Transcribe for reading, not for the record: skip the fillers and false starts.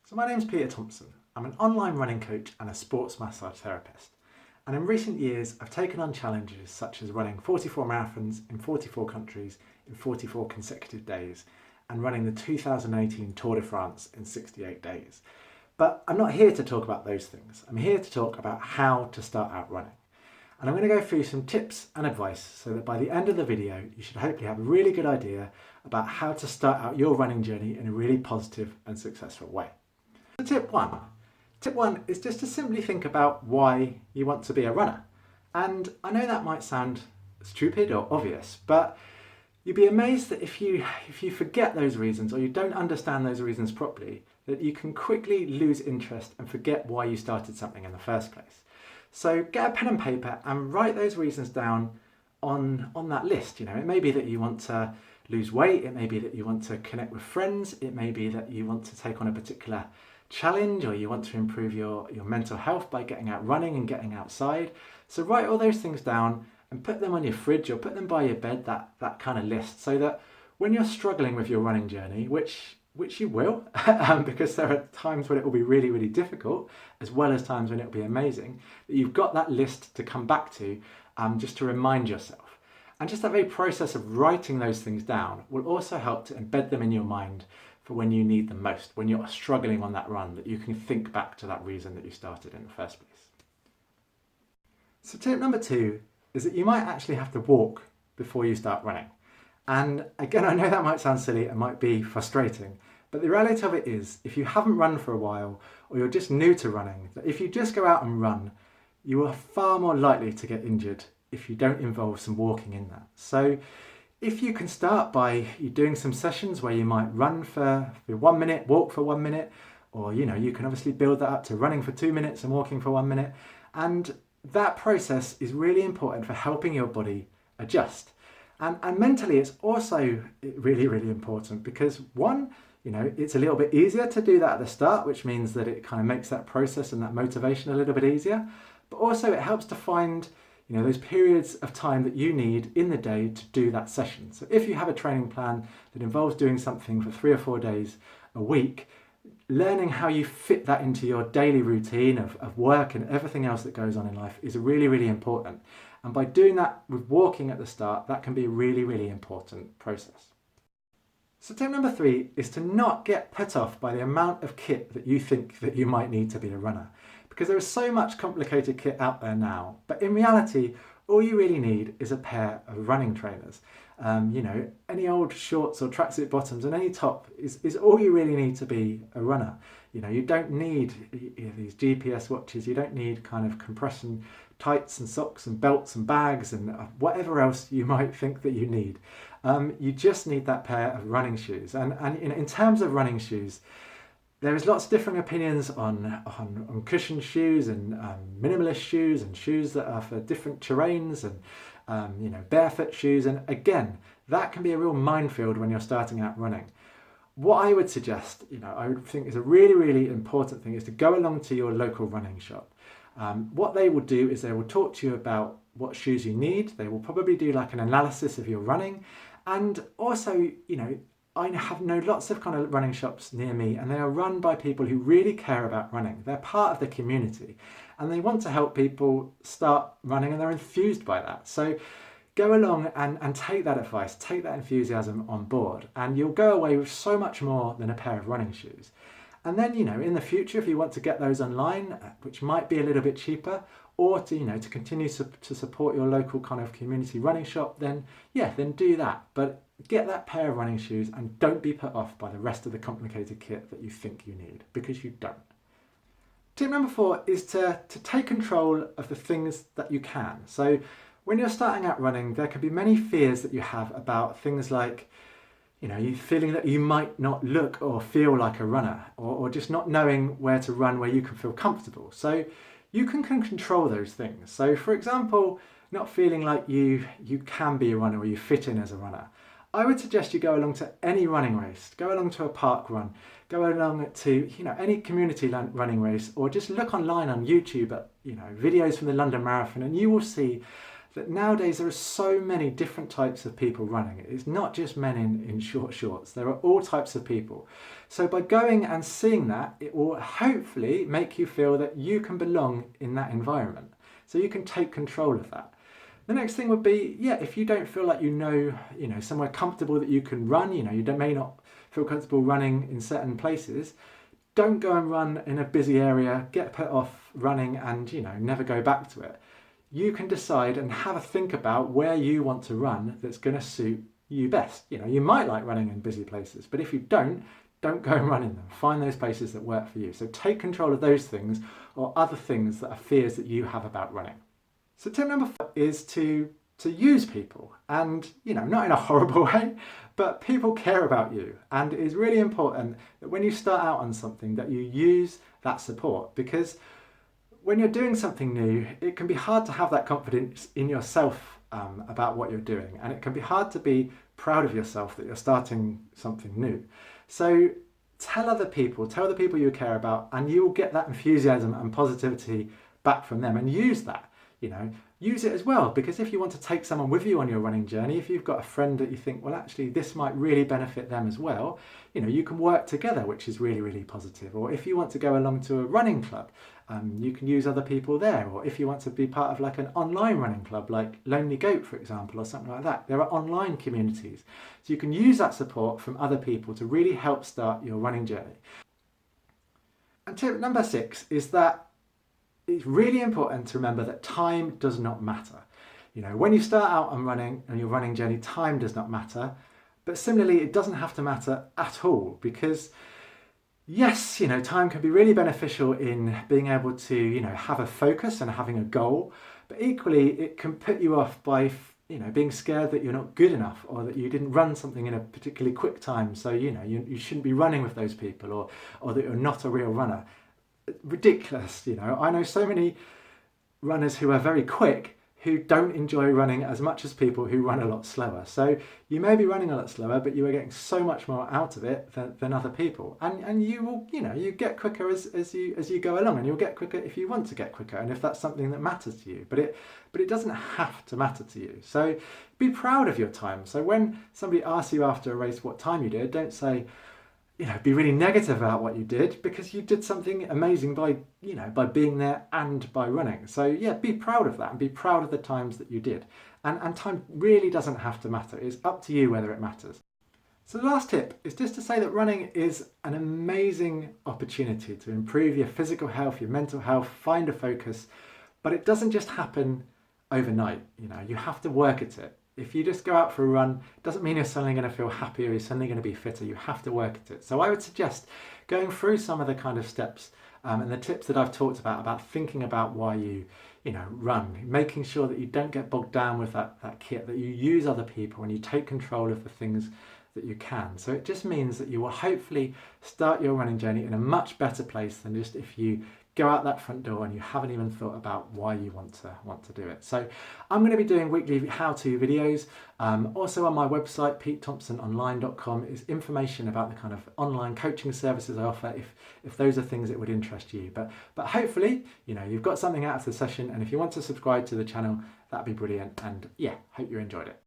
So my name's Peter Thompson. I'm an online running coach and a sports massage therapist. And in recent years, I've taken on challenges such as running 44 marathons in 44 countries in 44 consecutive days and running the 2018 Tour de France in 68 days. But I'm not here to talk about those things. I'm here to talk about how to start out running. And I'm going to go through some tips and advice so that by the end of the video, you should hopefully have a really good idea about how to start out your running journey in a really positive and successful way. So tip one is just to simply think about why you want to be a runner. And I know that might sound stupid or obvious, but you'd be amazed that if you forget those reasons or you don't understand those reasons properly, that you can quickly lose interest and forget why you started something in the first place. So get a pen and paper and write those reasons down on that list. You know, it may be that you want to lose weight, it may be that you want to connect with friends, it may be that you want to take on a particular challenge, or you want to improve your mental health by getting out running and getting outside. So write all those things down and put them on your fridge or put them by your bed, that kind of list, so that when you're struggling with your running journey, which you will, because there are times when it will be really, really difficult, as well as times when it will be amazing, that you've got that list to come back to, just to remind yourself. And just that very process of writing those things down will also help to embed them in your mind for when you need them most, when you're struggling on that run, that you can think back to that reason that you started in the first place. So tip number 2 is that you might actually have to walk before you start running. And again, I know that might sound silly and might be frustrating, but the reality of it is, if you haven't run for a while, or you're just new to running, that if you just go out and run, you are far more likely to get injured if you don't involve some walking in that. So if you can start by doing some sessions where you might run for 1 minute, walk for 1 minute, or you can obviously build that up to running for 2 minutes and walking for 1 minute. And that process is really important for helping your body adjust. And mentally, it's also really, really important because one, it's a little bit easier to do that at the start, which means that it kind of makes that process and that motivation a little bit easier. But also it helps to find those periods of time that you need in the day to do that session. So if you have a training plan that involves doing something for 3 or 4 days a week, learning how you fit that into your daily routine of work and everything else that goes on in life is really, really important. And by doing that with walking at the start, that can be a really, really important process. So tip number 3 is to not get put off by the amount of kit that you think that you might need to be a runner. Because there is so much complicated kit out there now, but in reality, all you really need is a pair of running trainers. Any old shorts or tracksuit bottoms and any top is all you really need to be a runner. You don't need these GPS watches, you don't need kind of compression tights and socks and belts and bags and whatever else you might think that you need. You just need that pair of running shoes. And in terms of running shoes, there is lots of different opinions on cushion shoes and minimalist shoes and shoes that are for different terrains and barefoot shoes. And again, that can be a real minefield when you're starting out running. What I would suggest, I would think is a really, really important thing is to go along to your local running shop. What they will do is they will talk to you about what shoes you need. They will probably do like an analysis of your running. And also, I know lots of kind of running shops near me, and they are run by people who really care about running. They're part of the community and they want to help people start running, and they're enthused by that. So go along and take that advice, take that enthusiasm on board, and you'll go away with so much more than a pair of running shoes. And then, in the future, if you want to get those online, which might be a little bit cheaper, or to continue to support your local kind of community running shop, then do that. But get that pair of running shoes and don't be put off by the rest of the complicated kit that you think you need, because you don't. Tip number 4 is to take control of the things that you can. So when you're starting out running, there can be many fears that you have about things like, you feeling that you might not look or feel like a runner, or just not knowing where to run where you can feel comfortable. So you can control those things. So for example, not feeling like you can be a runner or you fit in as a runner. I would suggest you go along to any running race, go along to a park run, go along to any community running race, or just look online on YouTube at videos from the London Marathon, and you will see that nowadays there are so many different types of people running. It's not just men in short shorts. There are all types of people. So by going and seeing that, it will hopefully make you feel that you can belong in that environment. So you can take control of that. The next thing would be, if you don't feel like you know somewhere comfortable that you can run, you may not feel comfortable running in certain places, don't go and run in a busy area, get put off running and, never go back to it. You can decide and have a think about where you want to run that's going to suit you best. You might like running in busy places, but if you don't go and run in them. Find those places that work for you. So take control of those things or other things that are fears that you have about running. So tip number 4 is to use people, and not in a horrible way, but people care about you, and it is really important that when you start out on something that you use that support, because when you're doing something new, it can be hard to have that confidence in yourself about what you're doing, and it can be hard to be proud of yourself that you're starting something new. So tell the people you care about, and you will get that enthusiasm and positivity back from them, and use that. Use it as well, because if you want to take someone with you on your running journey, if you've got a friend that you think, well, actually this might really benefit them as well, you can work together, which is really, really positive. Or if you want to go along to a running club, you can use other people there. Or if you want to be part of like an online running club, like Lonely Goat, for example, or something like that, there are online communities. So you can use that support from other people to really help start your running journey. And tip number 6 is that it's really important to remember that time does not matter. When you start out on your running journey, time does not matter. But similarly, it doesn't have to matter at all, because yes, time can be really beneficial in being able to, have a focus and having a goal. But equally, it can put you off by, being scared that you're not good enough, or that you didn't run something in a particularly quick time. So, you shouldn't be running with those people, or that you're not a real runner. Ridiculous. I know so many runners who are very quick who don't enjoy running as much as people who run a lot slower. So you may be running a lot slower, but you are getting so much more out of it than other people, and you will you get quicker as you go along, and you'll get quicker if you want to get quicker, and if that's something that matters to you. But it doesn't have to matter to you. So be proud of your time. So when somebody asks you after a race what time you did, don't say, be really negative about what you did, because you did something amazing by being there and by running. So be proud of that, and be proud of the times that you did. And time really doesn't have to matter. It's up to you whether it matters. So the last tip is just to say that running is an amazing opportunity to improve your physical health, your mental health, find a focus, but it doesn't just happen overnight. You have to work at it. If you just go out for a run, it doesn't mean you're suddenly going to feel happier, you're suddenly going to be fitter. You have to work at it. So I would suggest going through some of the kind of steps and the tips that I've talked about thinking about why you run, making sure that you don't get bogged down with that kit, that you use other people and you take control of the things that you can. So it just means that you will hopefully start your running journey in a much better place than just if you go out that front door and you haven't even thought about why you want to do it. So I'm going to be doing weekly how-to videos. Also on my website, petethompsononline.com, is information about the kind of online coaching services I offer, if those are things that would interest you. But hopefully, you've got something out of the session, and if you want to subscribe to the channel, that'd be brilliant. And hope you enjoyed it.